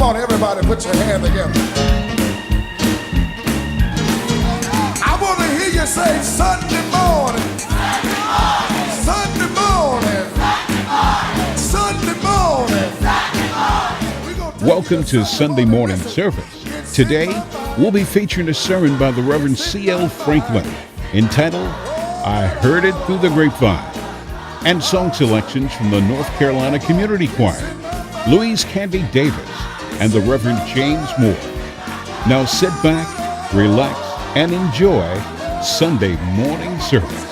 on, everybody, put your hand together. I want to hear you say Sunday morning. Sunday morning. Sunday morning. Welcome to Sunday morning service. Today, we'll be featuring a sermon by the Reverend C.L. Franklin entitled, I Heard It Through the Grapevine, and song selections from the North Carolina Community Choir, Louise Candy Davis, and the Reverend James Moore. Now sit back, relax, and enjoy Sunday morning service.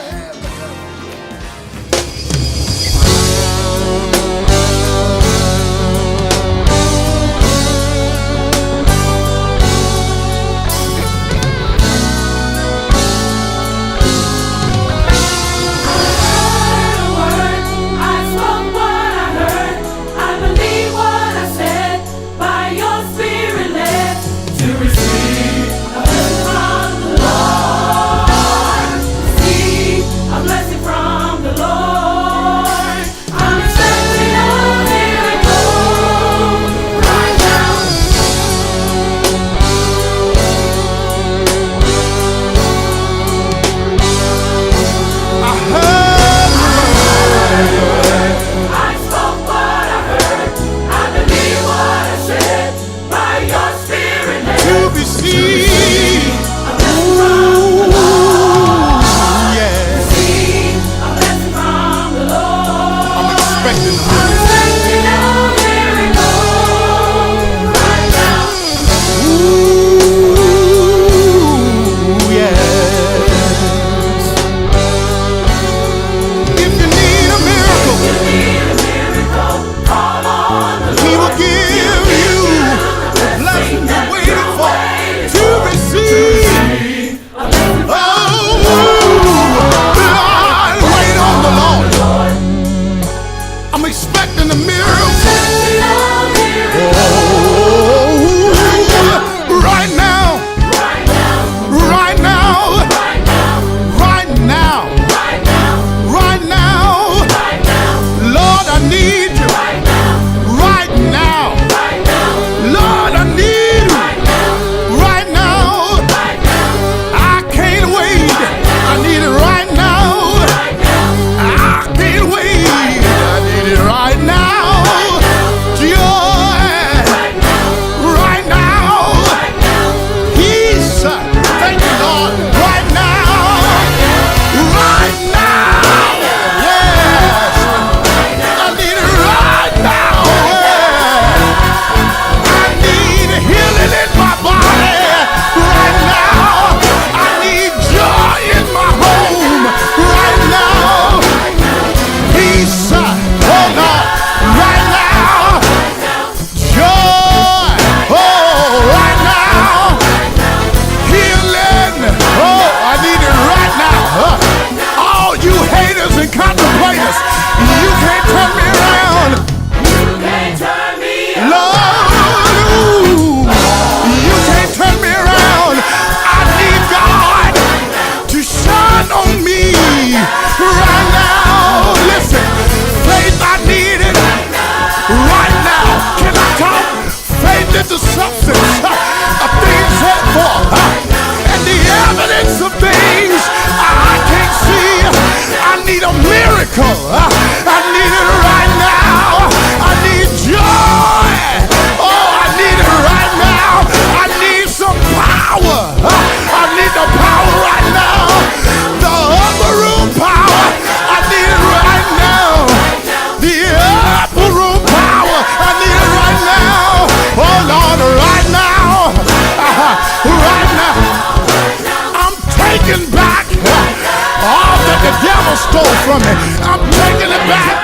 Stole from me. I'm taking it back.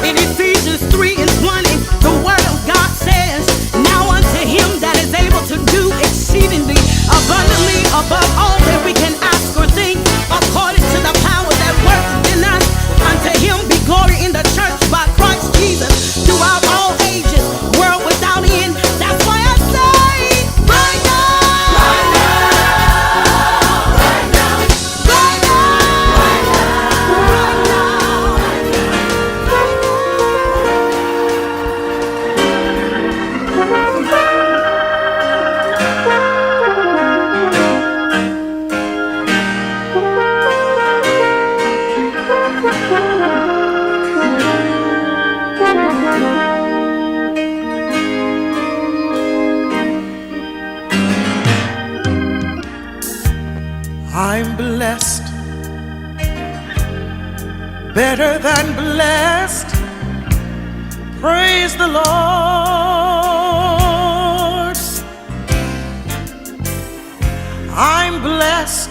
In Ephesians 3:20, the word of God says, now unto him that is able to do exceedingly abundantly above all that we can ask or think, according to the power that works in us, unto him be glory in the church by Christ Jesus throughout all ages, world without end. That's why I say right now, right now, right now. better than blessed. Praise the Lord. I'm blessed,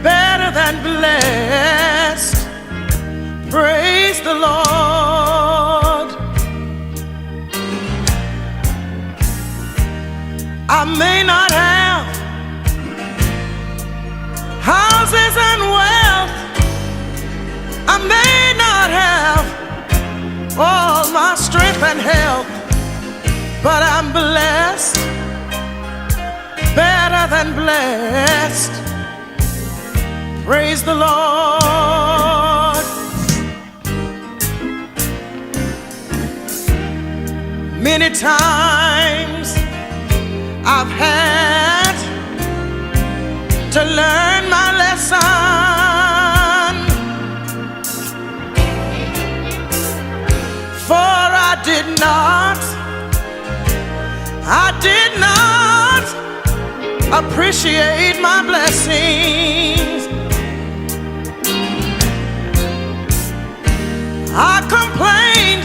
better than blessed. Praise the Lord. I may not have houses and wealth, I may not have all my strength and health, but I'm blessed, better than blessed. Praise the Lord. Many times I've had to learn my lesson, for I did not appreciate my blessings. I complained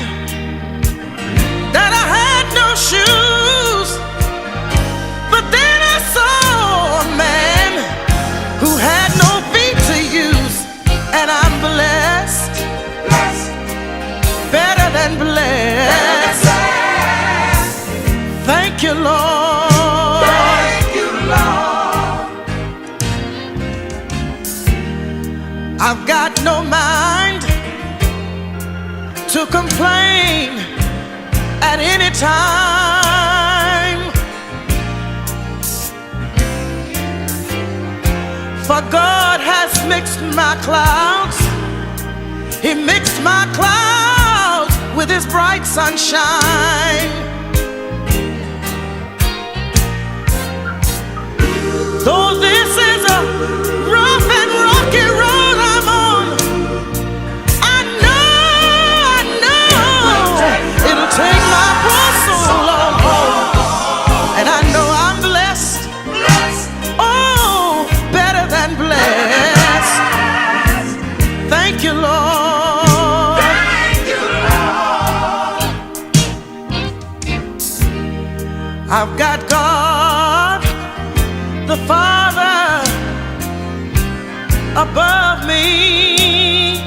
that I had no shoes, but then I saw a man who had no feet to use, and I'm blessed, better than blessed. Thank you, Lord. Thank you, Lord. I've got no mind to complain at any time, for God has mixed my clouds. He mixed my clouds with His bright sunshine. Though this is a rough and rocky road I'm on, I know it'll take my poor soul on home. And I know I'm blessed, oh, better than blessed. Thank you, Lord. I've got God the Father above me,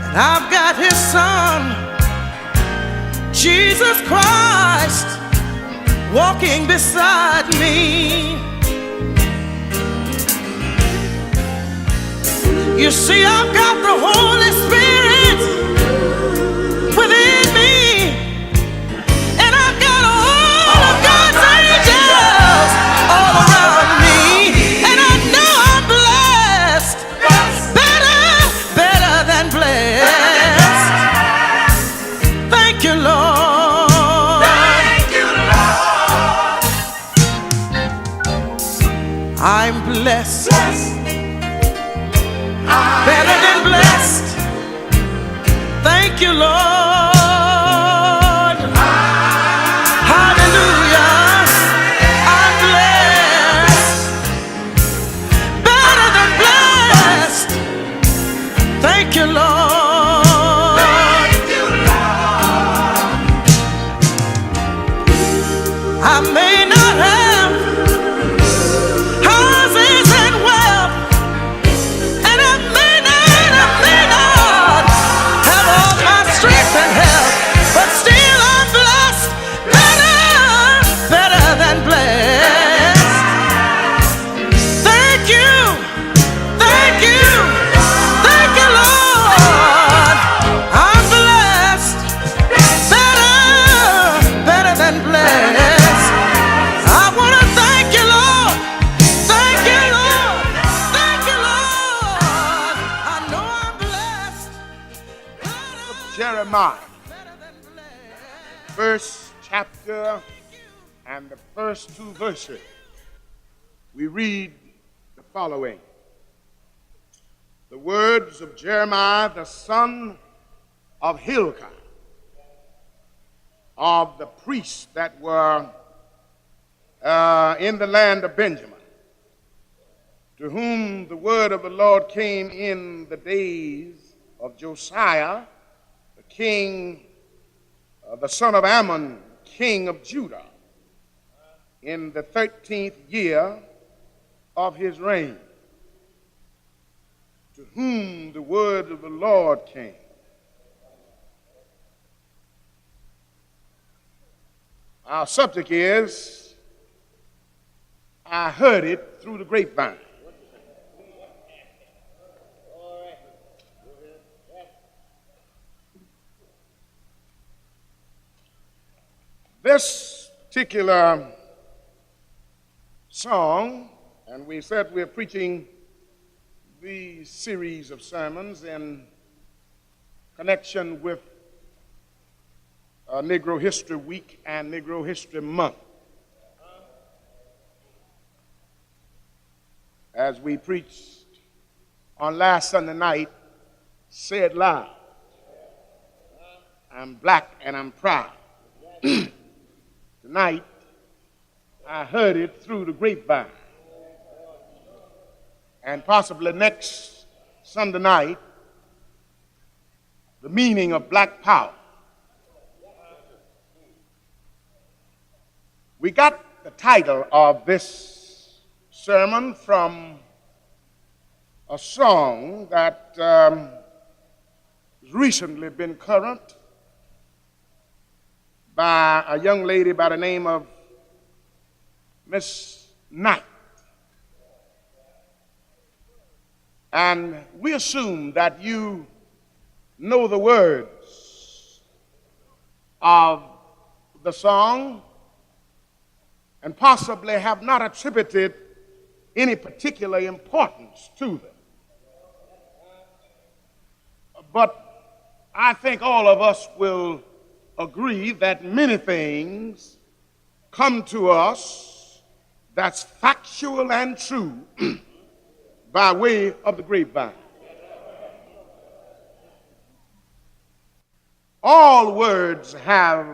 and I've got His Son, Jesus Christ, walking beside me. You see, I've got the Holy Spirit within me, and I've got all of God's angels all around me, and I know I'm blessed, better than blessed. Thank you, Lord. I'm blessed, better than blessed. Thank you, Lord. Hallelujah. I'm blessed, better than blessed. Thank you, Lord. I may not have houses and wealth, and I may not have all my strength and health, but still I'm blessed, better than blessed. Thank you, thank you, thank you, Lord. I'm blessed, better than blessed. I want to thank you, Lord. Thank you, Lord. Thank you, Lord. I know I'm blessed. Jeremiah, first chapter and the first two verses, we read the following. The words of Jeremiah, the son of Hilkiah, of the priests that were in the land of Benjamin. to whom the word of the Lord came in the days of Josiah, the king, the son of Ammon, king of Judah, in the 13th year of his reign, to whom the word of the Lord came. Our subject is, I heard it through the grapevine. This particular song, and we said we're preaching these series of sermons in connection with Negro History Week and Negro History Month. As we preached on last Sunday night, said loud, I'm black and I'm proud. Tonight, I heard it through the grapevine. And possibly next Sunday night, the meaning of black power. We got the title of this sermon from a song that has recently been current by a young lady by the name of Miss Knight. And we assume that you know the words of the song and possibly have not attributed any particular importance to them. But I think all of us will agree that many things come to us that's factual and true by way of the grapevine. All words have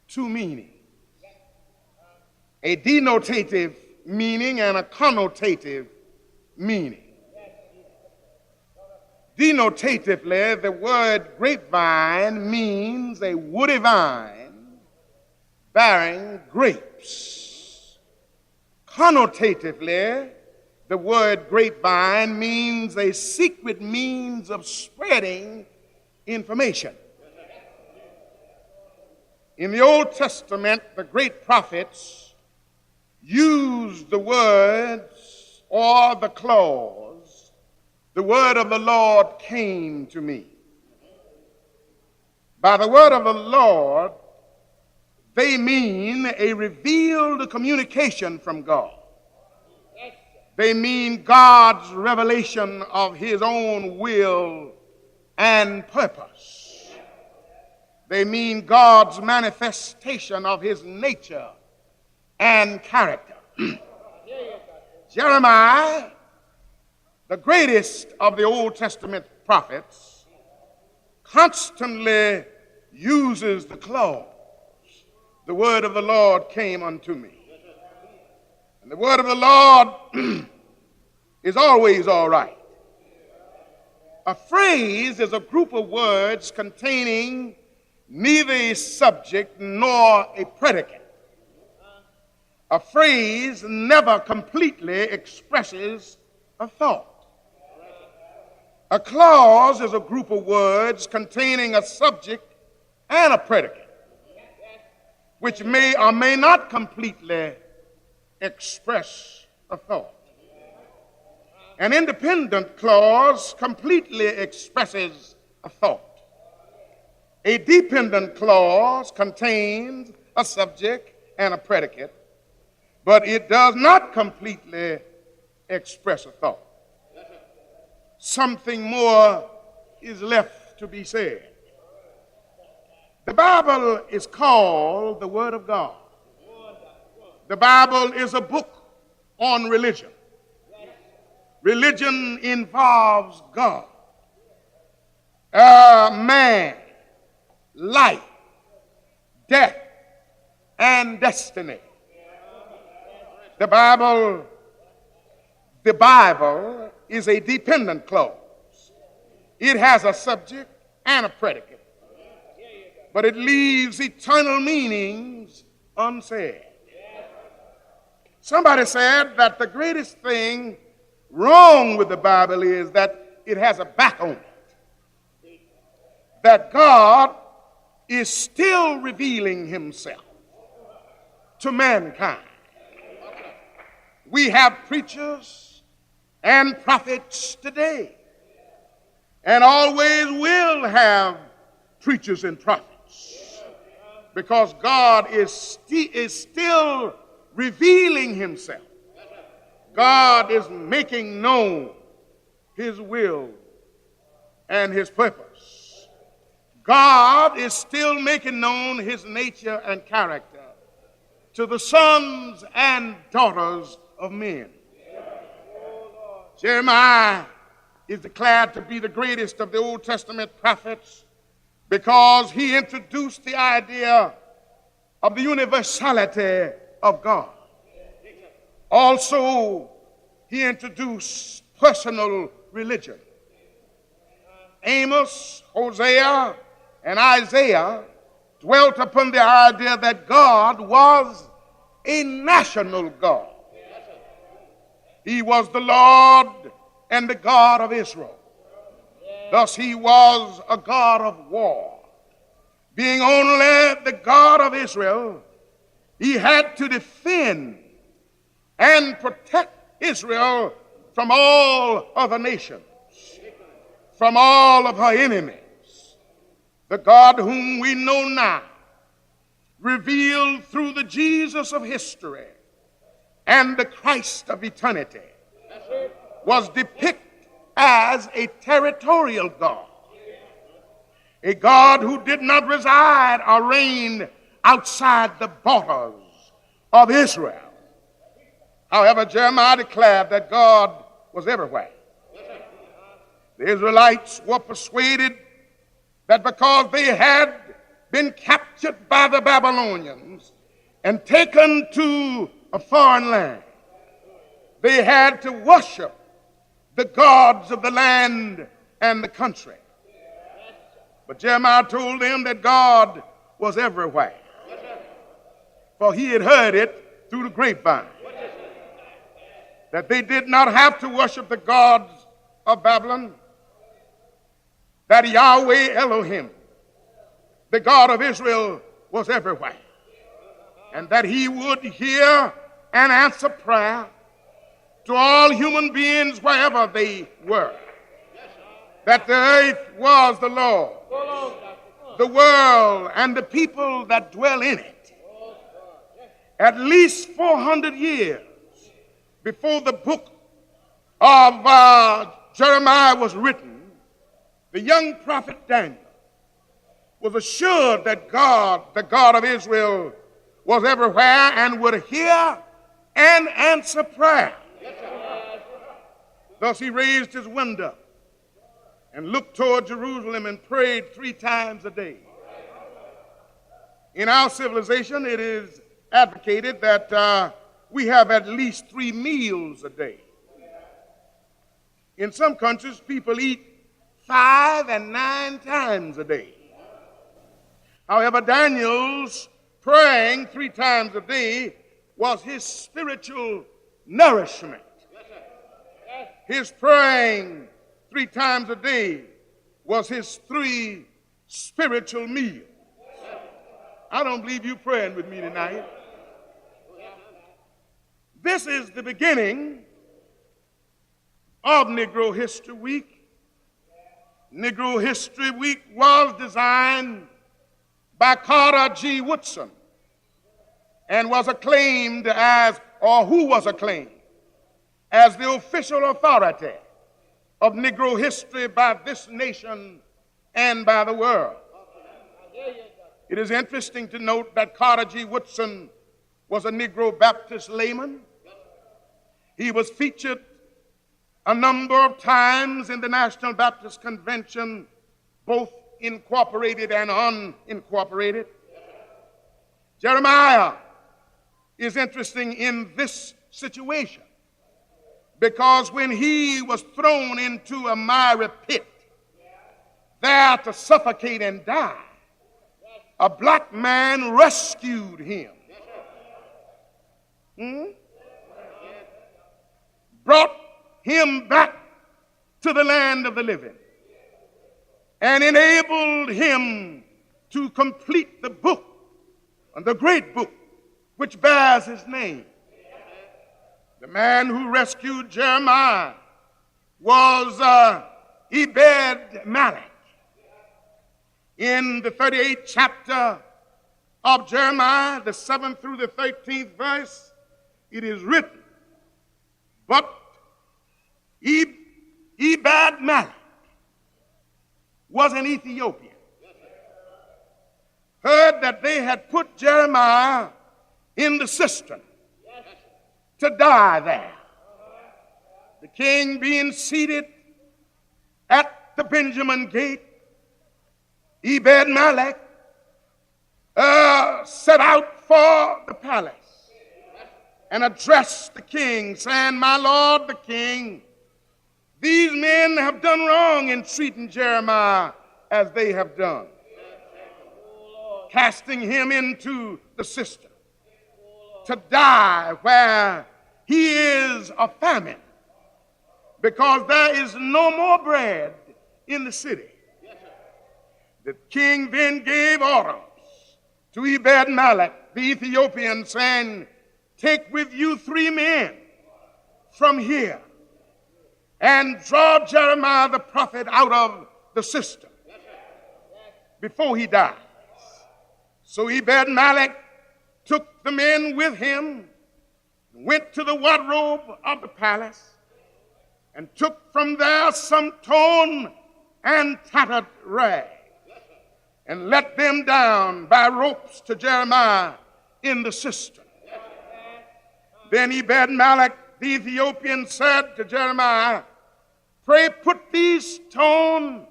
two meanings, a denotative meaning and a connotative meaning. Denotatively, the word grapevine means a woody vine bearing grapes. Connotatively, the word grapevine means a secret means of spreading information. In the Old Testament, the great prophets used the words or the clause, the word of the Lord came to me. By the word of the Lord, they mean a revealed communication from God. They mean God's revelation of his own will and purpose. They mean God's manifestation of his nature and character. Jeremiah, the greatest of the Old Testament prophets, constantly uses the clause, the word of the Lord came unto me. And the word of the Lord is always all right. A phrase is a group of words containing neither a subject nor a predicate. A phrase never completely expresses a thought. A clause is a group of words containing a subject and a predicate, which may or may not completely express a thought. An independent clause completely expresses a thought. A dependent clause contains a subject and a predicate, but it does not completely express a thought. Something more is left to be said. The Bible is called the Word of God. The Bible is a book on religion. Religion involves God, man, life, death, and destiny. The Bible the Bible is a dependent clause. It has a subject and a predicate, but it leaves eternal meanings unsaid. Somebody said that the greatest thing wrong with the Bible is that it has a back on it, that God is still revealing himself to mankind. We have preachers and prophets today, and always will have preachers and prophets, because God is still revealing himself. God is making known his will and his purpose. God is still making known his nature and character to the sons and daughters of men. Jeremiah is declared to be the greatest of the Old Testament prophets because he introduced the idea of the universality of God. Also, he introduced personal religion. Amos, Hosea, and Isaiah dwelt upon the idea that God was a national God. He was the Lord and the God of Israel. Thus he was a God of war. Being only the God of Israel, he had to defend and protect Israel from all other nations, from all of her enemies. The God whom we know now, revealed through the Jesus of history and the Christ of eternity, was depicted as a territorial God, a God who did not reside or reign outside the borders of Israel. However, Jeremiah declared that God was everywhere. The Israelites were persuaded that because they had been captured by the Babylonians and taken to a foreign land, they had to worship the gods of the land and the country. But Jeremiah told them that God was everywhere, for he had heard it through the grapevine, that they did not have to worship the gods of Babylon, that Yahweh Elohim, the God of Israel, was everywhere, and that he would hear and answer prayer to all human beings wherever they were, that the earth was the Lord, the world and the people that dwell in it. At least 400 years before the book of Jeremiah was written, the young prophet Daniel was assured that God, the God of Israel, was everywhere and would hear and answer prayer. Thus he raised his window and looked toward Jerusalem and prayed 3 times a day. In our civilization, it is advocated that we have at least 3 meals a day. In some countries, people eat 5 and 9 times a day. However, Daniel's praying 3 times a day was his spiritual nourishment. His praying 3 times a day was his 3 spiritual meals. I don't believe you praying with me tonight. This is the beginning of Negro History Week. Negro History Week was designed by Carter G. Woodson and was acclaimed as, or who was acclaimed as, the official authority of Negro history by this nation and by the world. It is interesting to note that Carter G. Woodson was a Negro Baptist layman. He was featured a number of times in the National Baptist Convention, both incorporated and unincorporated. Jeremiah is interesting in this situation because when he was thrown into a miry pit, there to suffocate and die, a black man rescued him. Brought him back to the land of the living and enabled him to complete the book, the great book, which bears his name. The man who rescued Jeremiah was Ebed-Melech. In the 38th chapter of Jeremiah, the 7th through the 13th verse, it is written, but Ebed-Melech was an Ethiopian. Heard that they had put Jeremiah in the cistern to die there. The king being seated at the Benjamin gate, Ebed-Melech set out for the palace and addressed the king, saying, "My lord the king, these men have done wrong in treating Jeremiah as they have done, casting him into the cistern to die where he is a famine, because there is no more bread in the city." The king then gave orders to Ebed-Melech, the Ethiopian, saying, "Take with you 3 men from here and draw Jeremiah the prophet out of the cistern before he dies." So Ebed-Melech took the men with him, went to the wardrobe of the palace, and took from there some torn and tattered rags, and let them down by ropes to Jeremiah in the cistern. Then Ebed-Melech the Ethiopian said to Jeremiah, "Pray put these torn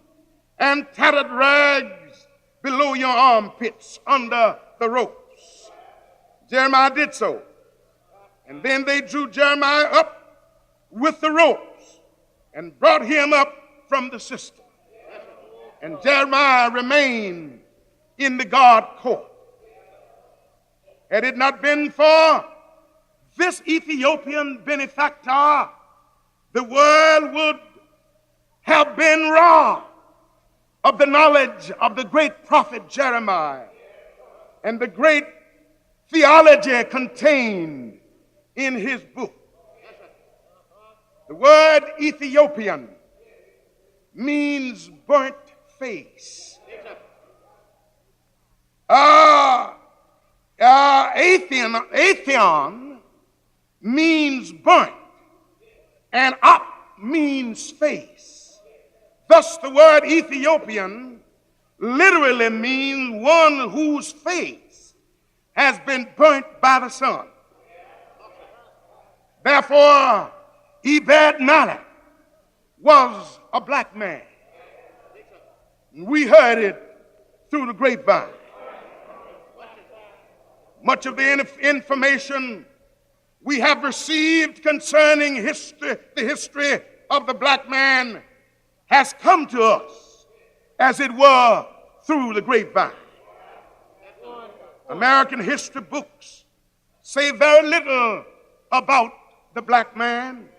and tattered rags below your armpits under the ropes." Jeremiah did so. And then they drew Jeremiah up with the ropes and brought him up from the cistern. And Jeremiah remained in the guard court. Had it not been for this Ethiopian benefactor, the world would have been robbed of the knowledge of the great prophet Jeremiah and the great theology contained in his book. The word Ethiopian means burnt face. Atheon means burnt, and op means face. Thus, the word Ethiopian literally means one whose face has been burnt by the sun. Therefore, Ebed-Melech was a black man. We heard it through the grapevine. Much of the information we have received concerning the history of the black man has come to us, as it were, through the grapevine. American history books say very little about the black man.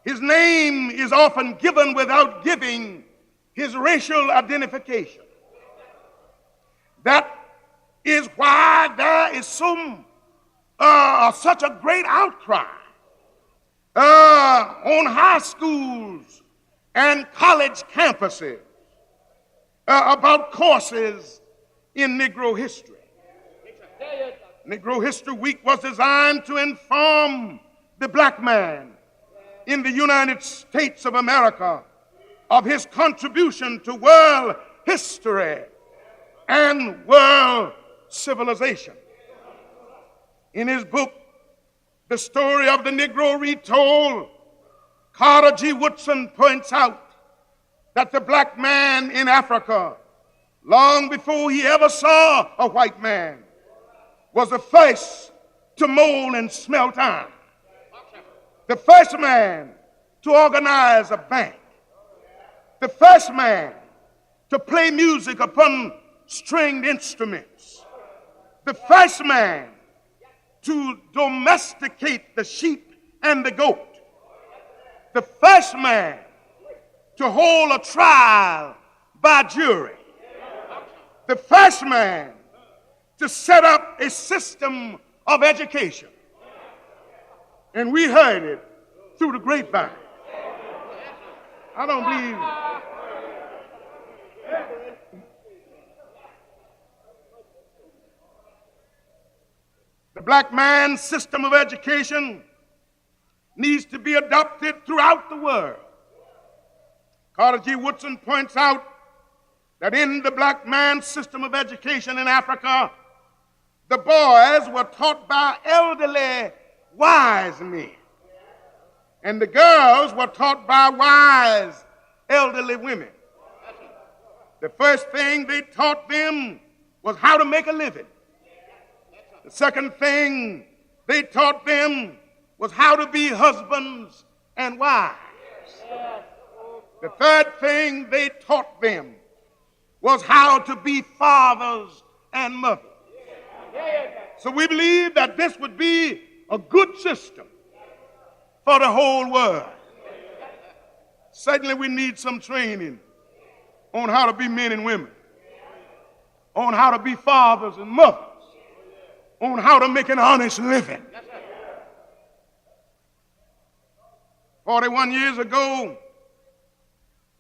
His name is often given without giving his racial identification. That is why there is such a great outcry on high schools and college campuses about courses in Negro history. Negro History Week was designed to inform the black man in the United States of America of his contribution to world history and world civilization. In his book, The Story of the Negro Retold, Carter G. Woodson points out that the black man in Africa, long before he ever saw a white man, was the first to mold and smelt iron. the first man to organize a bank, the first man to play music upon stringed instruments, the first man to domesticate the sheep and the goat, the first man to hold a trial by jury, the first man to set up a system of education. And we heard it through the grapevine. I don't believe the black man's system of education needs to be adopted throughout the world. Carter G. Woodson points out that in the black man's system of education in Africa, the boys were taught by elderly wise men, and the girls were taught by wise elderly women. The first thing they taught them was how to make a living. The second thing they taught them was how to be husbands and wives. The third thing they taught them was how to be fathers and mothers. So we believe that this would be a good system for the whole world. Certainly we need some training on how to be men and women, on how to be fathers and mothers, on how to make an honest living. 41 years ago,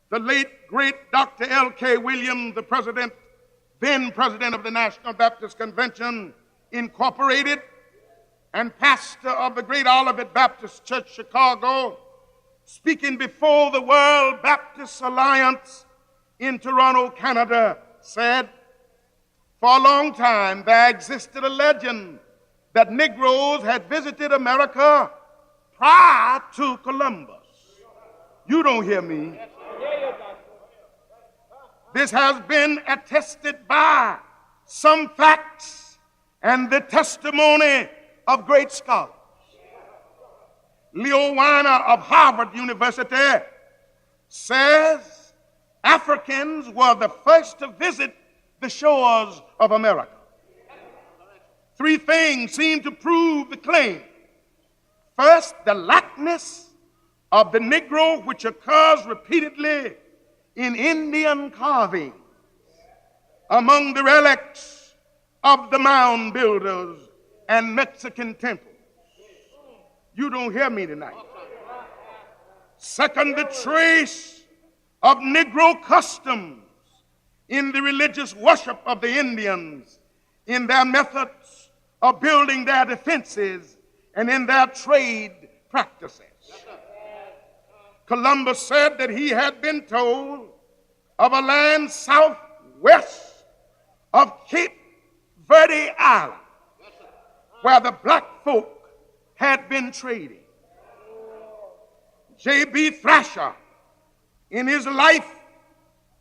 the late, great Dr. L.K. Williams, the then president of the National Baptist Convention, Incorporated, and pastor of the Great Olivet Baptist Church, Chicago, speaking before the World Baptist Alliance in Toronto, Canada, said, "For a long time there existed a legend that Negroes had visited America prior to Columbus." You don't hear me. This has been attested by some facts and the testimony of great scholars. Leo Weiner of Harvard University says Africans were the first to visit the shores of America. Three things seem to prove the claim. First, the likeness of the Negro, which occurs repeatedly in Indian carvings among the relics of the mound builders and Mexican temples. You don't hear me tonight. Second, the trace of Negro customs in the religious worship of the Indians, in their methods of building their defenses, and in their trade practices. Columbus said that he had been told of a land southwest of Cape Verde Island where the black folk had been trading. J.B. Thrasher, in his Life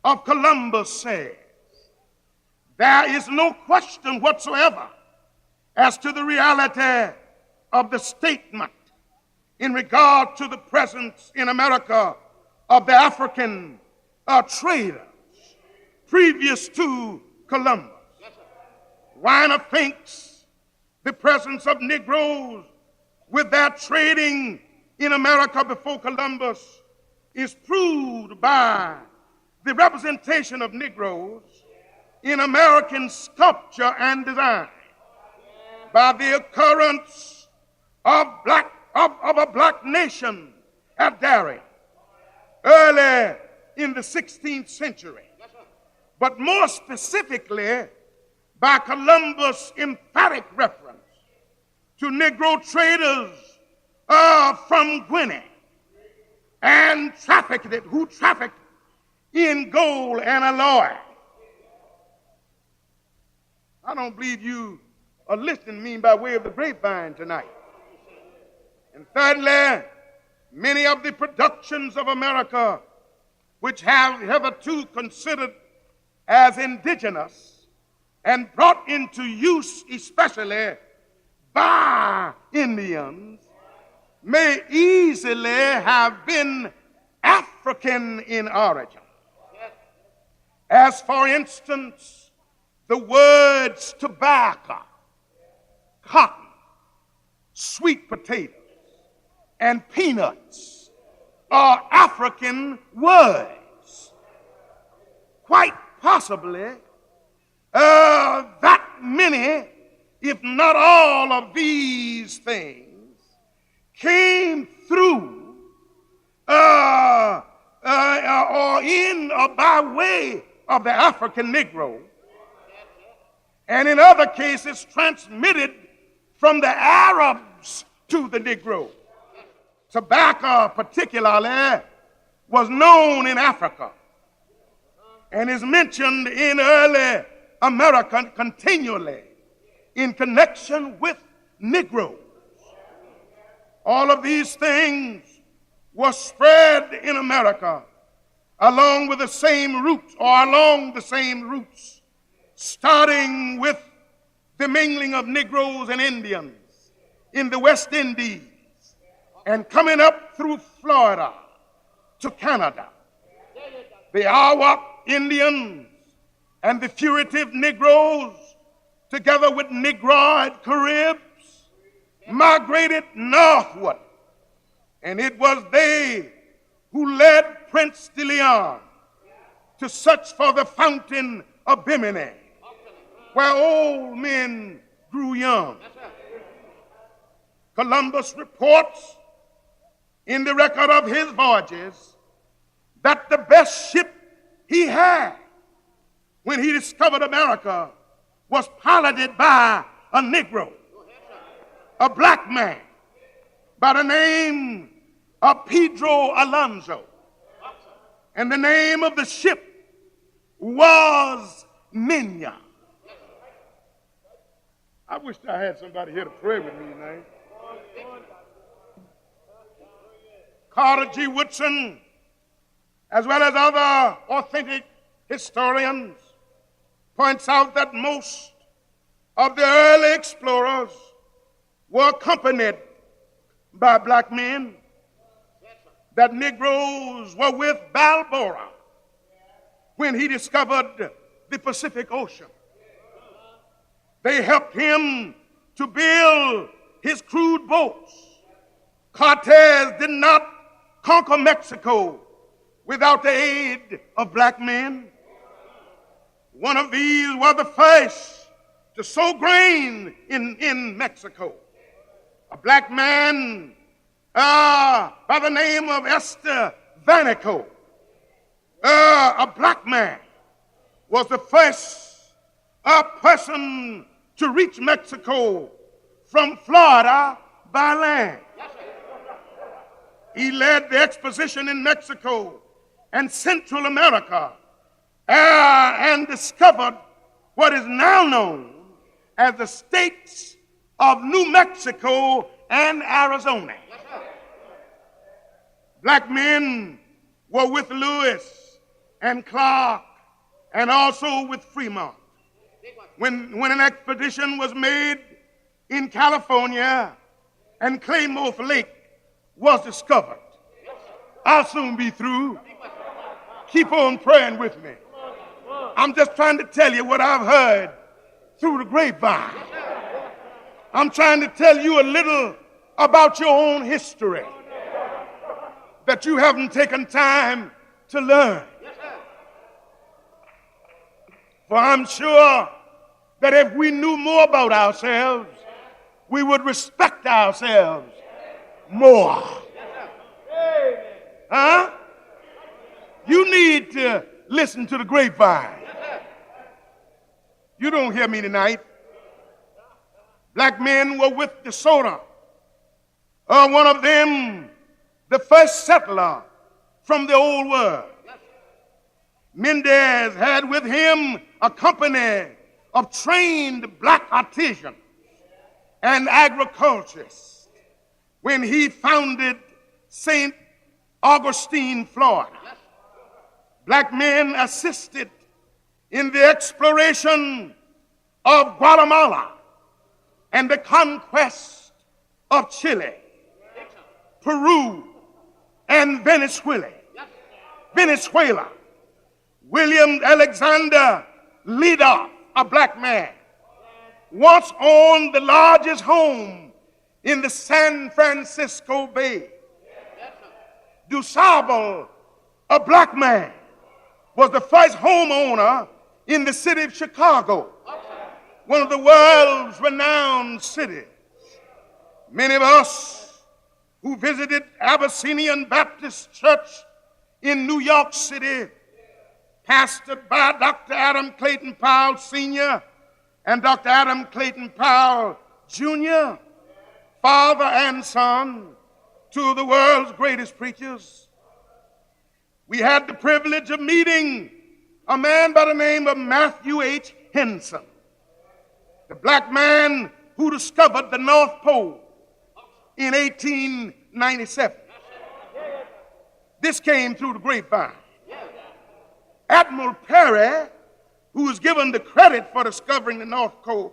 of Columbus, says, "There is no question whatsoever as to the reality of the statement in regard to the presence in America of the African traders previous to Columbus." Weiner thinks the presence of Negroes with their trading in America before Columbus is proved by the representation of Negroes in American sculpture and design, by the occurrence of a black nation at Darien early in the 16th century, but more specifically by Columbus' emphatic reference to Negro traders from Guinea and who trafficked in gold and alloy. I don't believe you are listening to me by way of the grapevine tonight. And thirdly, many of the productions of America, which have hitherto considered as indigenous and brought into use especially by Indians, may easily have been African in origin. As for instance, the words tobacco, cotton, sweet potatoes, and peanuts are African words. Quite possibly, that many, if not all of these things, came through or in or by way of the African Negro, and in other cases transmitted from the Arabs to the Negro. Tobacco particularly was known in Africa and is mentioned in early America continually in connection with Negroes. All of these things were spread in America along the same routes, starting with the mingling of Negroes and Indians in the West Indies and coming up through Florida to Canada. The Awak Indians and the fugitive Negroes, together with Negroid Caribs, migrated northward, and it was they who led Prince de Leon to search for the fountain of Bimini, where old men grew young. Columbus reports in the record of his voyages that the best ship he had when he discovered America was piloted by a Negro, a black man by the name of Pedro Alonso. And the name of the ship was Minya. I wish I had somebody here to pray with me tonight. Carter G. Woodson, as well as other authentic historians, points out that most of the early explorers were accompanied by black men, that Negroes were with Balboa when he discovered the Pacific Ocean. They helped him to build his crude boats. Cortez did not conquer Mexico without the aid of black men. One of these were the first to sow grain in Mexico. A black man by the name of Esther Vanico, a black man, was the first person to reach Mexico from Florida by land. He led the exposition in Mexico and Central America and discovered what is now known as the states of New Mexico and Arizona. Black men were with Lewis and Clark and also with Fremont. When an expedition was made in California and Klamath Lake was discovered. I'll soon be through. Keep on praying with me. I'm just trying to tell you what I've heard through the grapevine. I'm trying to tell you a little about your own history that you haven't taken time to learn. For I'm sure that if we knew more about ourselves, we would respect ourselves more. Huh? You need to listen to the grapevine. You don't hear me tonight. Black men were with DeSoto. One of them, the first settler from the old world. Mendez had with him a company of trained black artisans and agriculturists when he founded St. Augustine, Florida. Black men assisted in the exploration of Guatemala and the conquest of Chile. Peru, and Venezuela. William Alexander Leadoff, a black man, once owned the largest home in the San Francisco Bay. DuSable, a black man, was the first homeowner in the city of Chicago, one of the world's renowned cities. Many of us who visited Abyssinian Baptist Church in New York City, pastored by Dr. Adam Clayton Powell Sr. and Dr. Adam Clayton Powell Jr., father and son, two of the world's greatest preachers. We had the privilege of meeting a man by the name of Matthew H. Henson, the black man who discovered the North Pole in 1897. This came through the grapevine. Admiral Perry, who was given the credit for discovering the North Pole,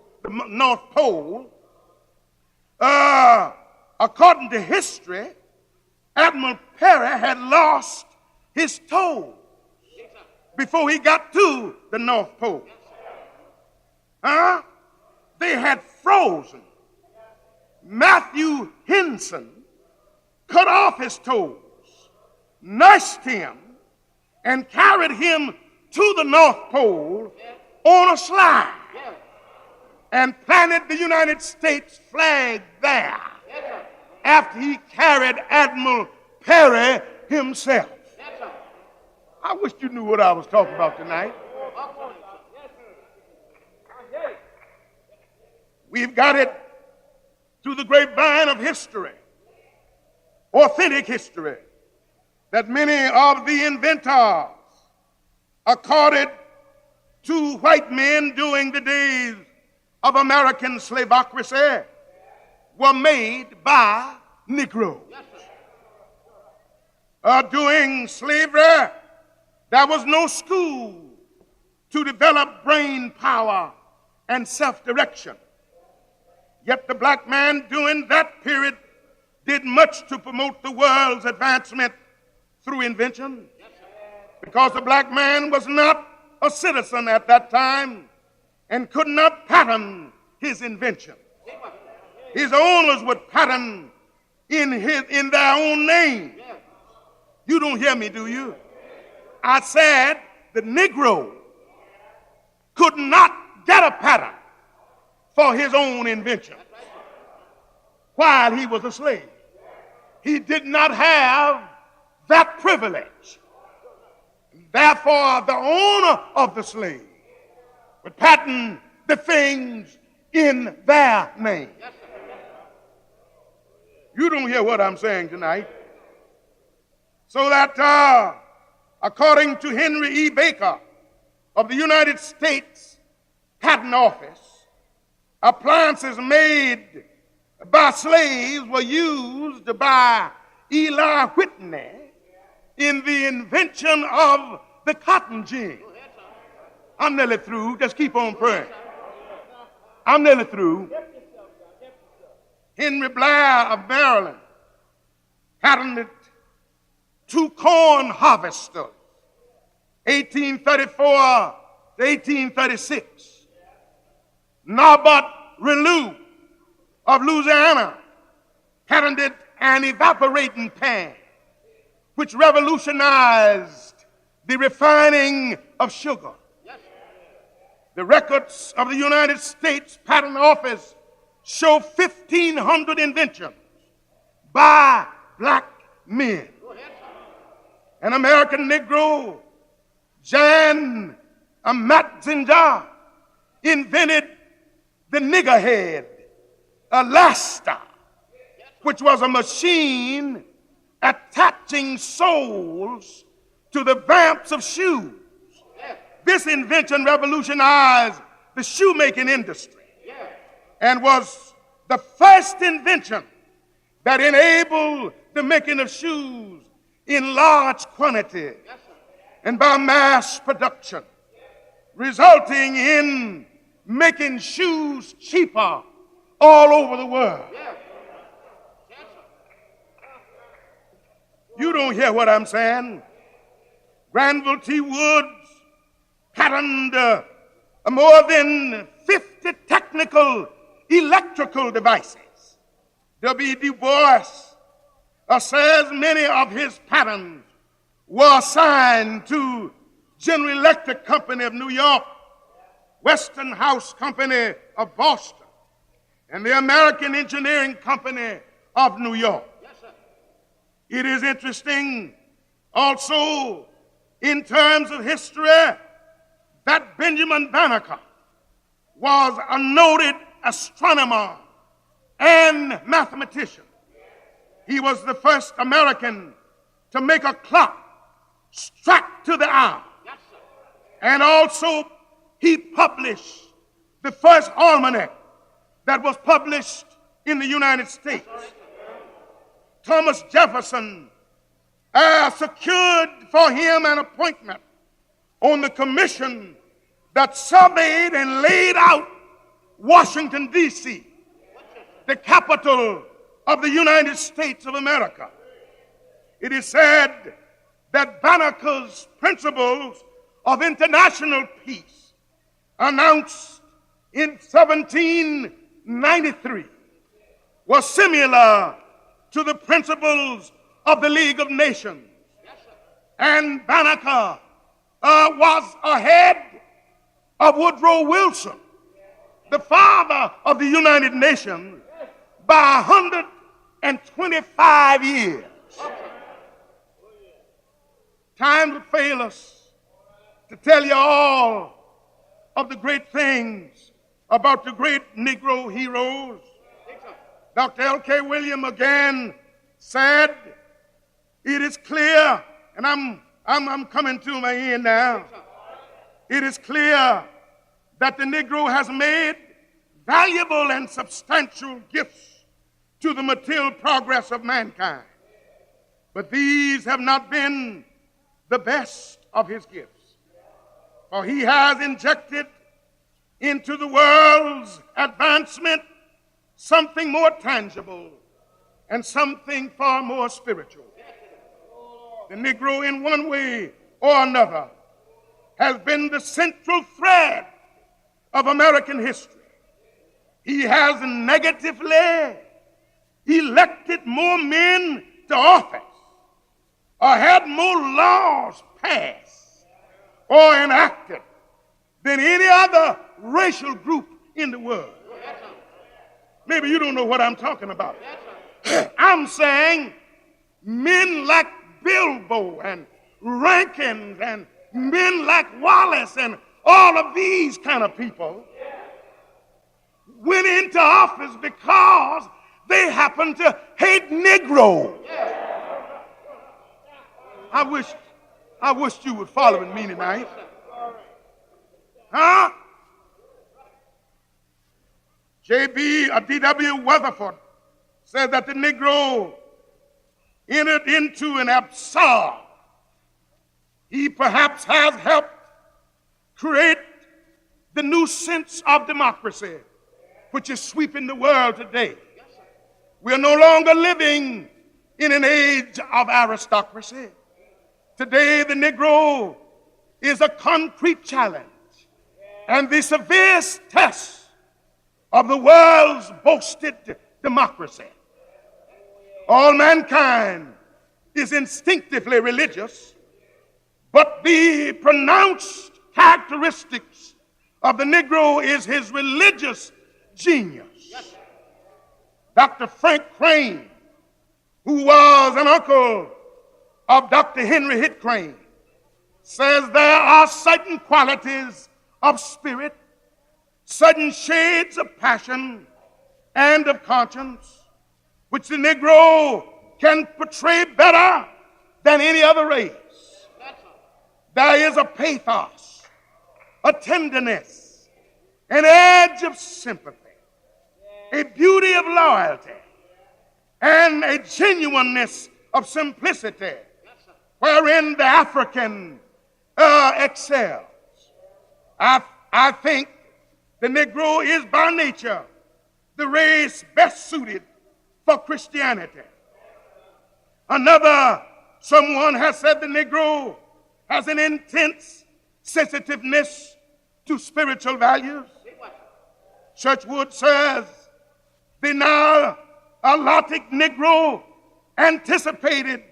according to history, Admiral Perry had lost his toe before he got to the North Pole. They had frozen. Matthew Henson cut off his toes, nursed him, and carried him to the North Pole on a slide and planted the United States flag there after he carried Admiral Perry himself. I wish you knew what I was talking about tonight. We've got it through the grapevine of history, authentic history, that many of the inventors accorded to white men during the days of American slavocracy were made by Negroes. During slavery, there was no school to develop brain power and self-direction. Yet the black man during that period did much to promote the world's advancement through invention. Because the black man was not a citizen at that time and could not patent his invention. His owners would patent in their own name. You don't hear me, do you? I said the Negro could not get a patent for his own invention while he was a slave. He did not have that privilege. Therefore, the owner of the slave would patent the things in their name. You don't hear what I'm saying tonight. So that according to Henry E. Baker of the United States Patent Office, appliances made by slaves were used by Eli Whitney in the invention of the cotton gin. I'm nearly through. Just keep on praying. I'm nearly through. Henry Blair of Maryland patented 2 corn harvesters, 1834 to 1836. Norbert Relu of Louisiana patented an evaporating pan, which revolutionized the refining of sugar. The records of the United States Patent Office show 1,500 inventions by black men. An American Negro, Jan Matzinger, invented the niggerhead, a laster, which was a machine attaching soles to the vamps of shoes. This invention revolutionized the shoemaking industry and was the first invention that enabled the making of shoes in large quantities and by mass production, resulting in making shoes cheaper all over the world. don't hear what I'm saying. Granville T. Woods patterned more than 50 technical electrical devices. W. Du Bois says many of his patents were assigned to General Electric Company of New York, Westinghouse Company of Boston, and the American Engineering Company of New York. Yes, sir. It is interesting also in terms of history that Benjamin Banneker was a noted astronomer and mathematician. He was the first American to make a clock strike to the hour. Yes, sir. And also he published the first almanac that was published in the United States. Thomas Jefferson secured for him an appointment on the commission that surveyed and laid out Washington, D.C., the capital of the United States of America. It is said that Banneker's principles of international peace, announced in 1793, was similar to the principles of the League of Nations. And Banneker was ahead of Woodrow Wilson, the father of the United Nations, by 125 years. Time would fail us to tell you all of the great things about the great Negro heroes. Dr. L.K. Williams again said, it is clear, and I'm coming to my end now. It is clear that the Negro has made valuable and substantial gifts to the material progress of mankind. But these have not been the best of his gifts. For he has injected into the world's advancement something more tangible and something far more spiritual. The Negro, in one way or another, has been the central thread of American history. He has negatively elected more men to office, or had more laws passed or enacted than any other racial group in the world. Maybe you don't know what I'm talking about. I'm saying men like Bilbo and Rankin and men like Wallace and all of these kind of people went into office because they happened to hate Negroes. I wish you were following me tonight. Huh? D.W. Weatherford said that the Negro entered into an absurd. He perhaps has helped create the new sense of democracy, which is sweeping the world today. We are no longer living in an age of aristocracy. Today, the Negro is a concrete challenge and the severest test of the world's boasted democracy. All mankind is instinctively religious, but the pronounced characteristics of the Negro is his religious genius. Dr. Frank Crane, who was an uncle of Dr. Henry Hitt Crane, says there are certain qualities of spirit, certain shades of passion and of conscience, which the Negro can portray better than any other race. There is a pathos, a tenderness, an edge of sympathy, a beauty of loyalty, and a genuineness of simplicity, wherein the African excels. I think the Negro is by nature the race best suited for Christianity. Another Someone has said the Negro has an intense sensitiveness to spiritual values. Churchwood says the Nilotic Negro anticipated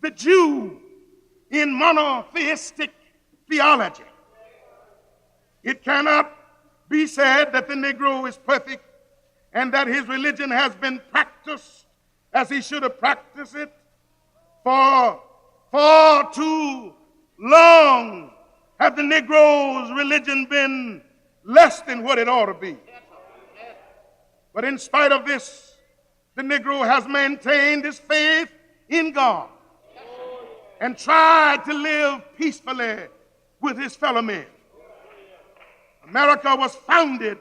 the Jew in monotheistic theology. It cannot be said that the Negro is perfect and that his religion has been practiced as he should have practiced it. For far too long have the Negro's religion been less than what it ought to be. But in spite of this, the Negro has maintained his faith in God and tried to live peacefully with his fellow men. America was founded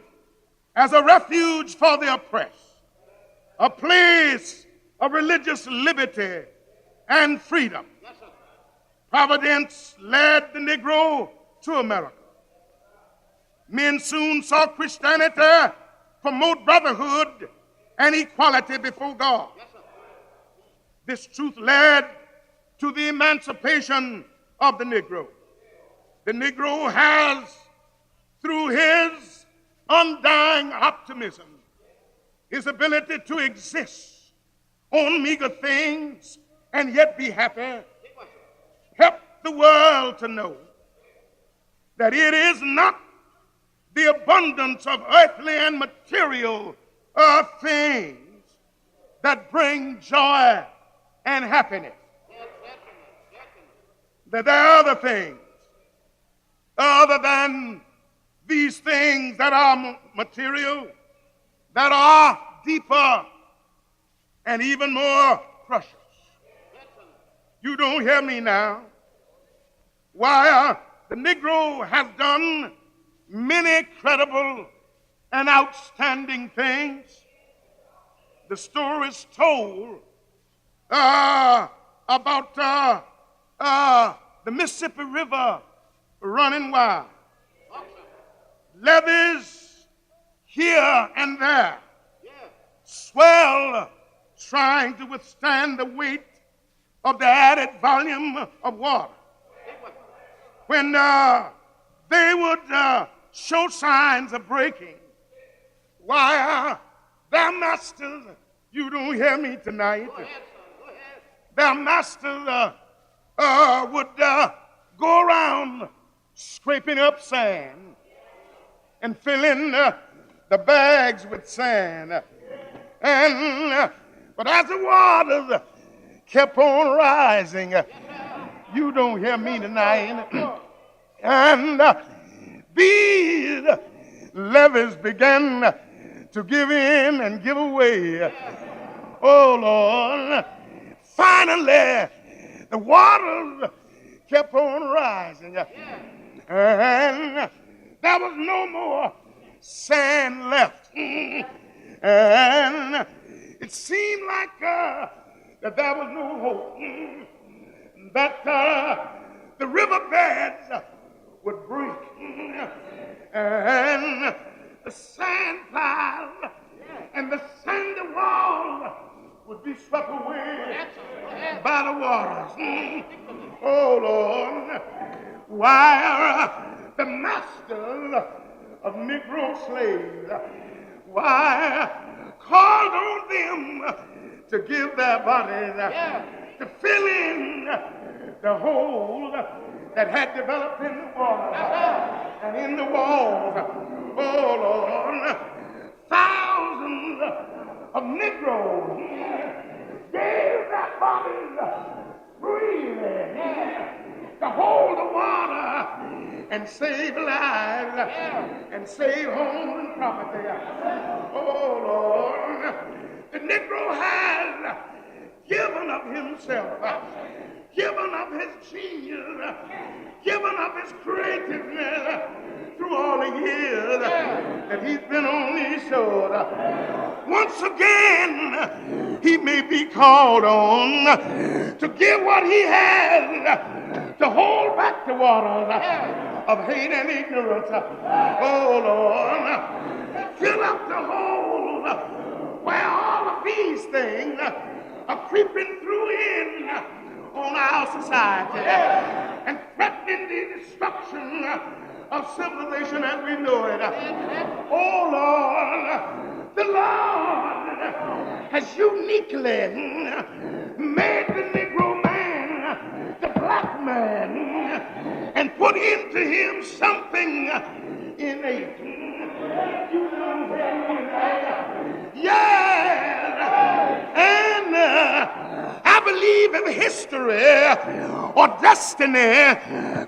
as a refuge for the oppressed, a place of religious liberty and freedom. Providence led the Negro to America. Men soon saw Christianity promote brotherhood and equality before God. This truth led to the emancipation of the Negro. The Negro has, through his undying optimism, his ability to exist on meager things and yet be happy, helped the world to know that it is not the abundance of earthly and material things that bring joy and happiness. That there are other things other than these things that are material, that are deeper and even more precious. You don't hear me now. Why, the Negro has done many credible and outstanding things. The stories told about the Mississippi River running wild. Levees here and there swell, trying to withstand the weight of the added volume of water. When they would show signs of breaking, why, their masters, you don't hear me tonight, their masters would go around scraping up sand and filling the bags with sand. But as the waters kept on rising, you don't hear me tonight, and these levees began to give in and give away. Oh, Lord. Finally, the waters kept on rising. And there was no more sand left. And it seemed like that there was no hope. That the riverbeds would break. And the sand piles and the sandy walls would be swept away by the waters. Oh, Lord. Why, the masters of Negro slaves, why, called on them to give their bodies to fill in the hole that had developed in the water and in the walls. Oh, Lord. Thousands of Negroes gave their bodies freely to hold the water and save lives and save homes and property. Oh, Lord. The Negro has given up himself, given up his genius, given up his creativeness through all the years that he's been on these shores. Once again, he may be called on to give what he has, to hold back the waters of hate and ignorance. Oh, Lord, fill up the hole where all of these things are creeping through in upon our society and threatening the destruction of civilization as we know it. Oh Lord, the Lord has uniquely made the Negro man, the black man, and put into him something innate. Yes, and I believe if history or destiny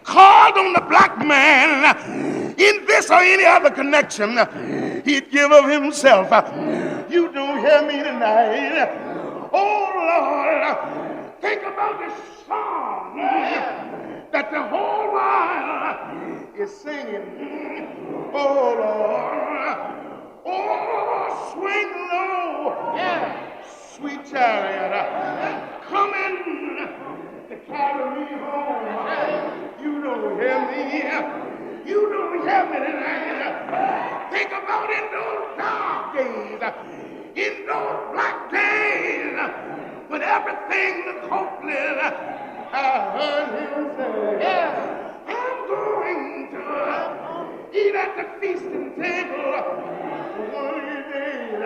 called on the black man in this or any other connection, he'd give of himself. You don't hear me tonight. Oh Lord, think about the song that the whole world is singing. Oh Lord, oh swing low, sweet chariot, coming to carry me home. You don't hear me. You don't hear me tonight. Think about in those dark days, in those black days, when everything looked hopeless. I heard him say, I'm going to eat at the feasting table one of these days.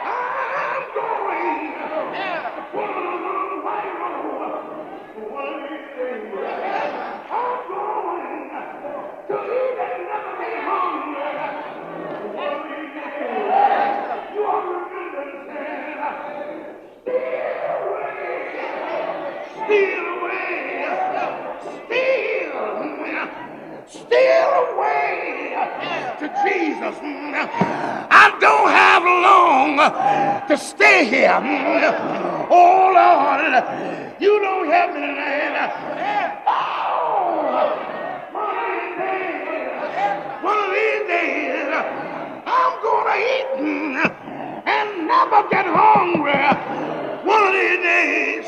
I'm going to put on a white robe one of these days. I'm going to eat and never be hungry one of these days. You ought to remember saying, steal away to Jesus. I don't have long to stay here. Oh Lord, you don't have me tonight. Oh, one of these days, I'm gonna eat and never get hungry. One of these days.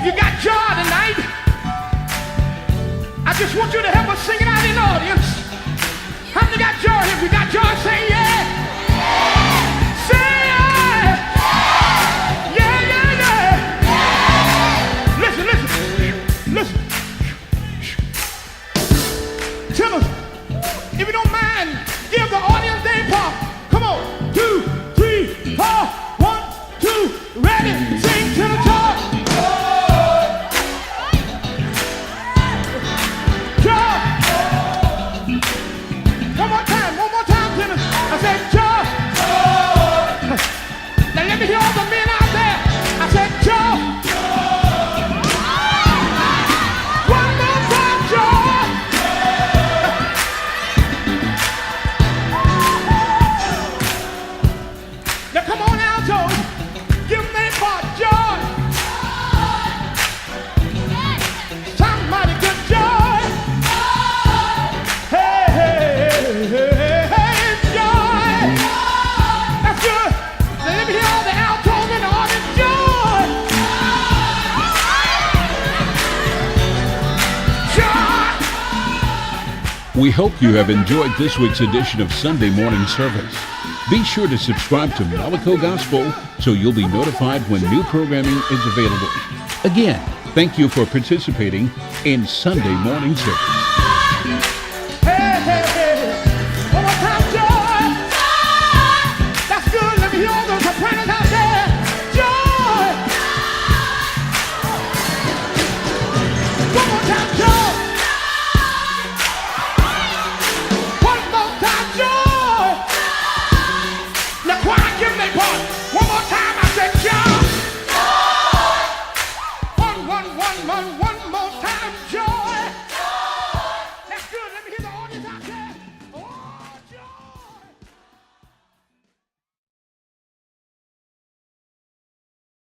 you got joy tonight, I just want you to help us sing it out in the audience. How many got joy? If you got joy, say yeah. Say yeah. Yeah, yeah, yeah. Listen, listen. Timothy, if you don't mind, give the audience their part. Come on. 2, 3, 4. 1, 2, ready, sing to the top. Joy. One more time, Timothy. I said joy. Now let me hear all the men out there. I said joy. One more time, joy. Now come on, altos. Give them their part, joy. Somebody good joy. Hey, hey, hey, hey, joy. That's good. Now let me hear all the altos in the audience, joy. Joy. We hope you have enjoyed this week's edition of Sunday Morning Service. Be sure to subscribe to Malaco Gospel so you'll be notified when new programming is available. Again, thank you for participating in Sunday Morning Service.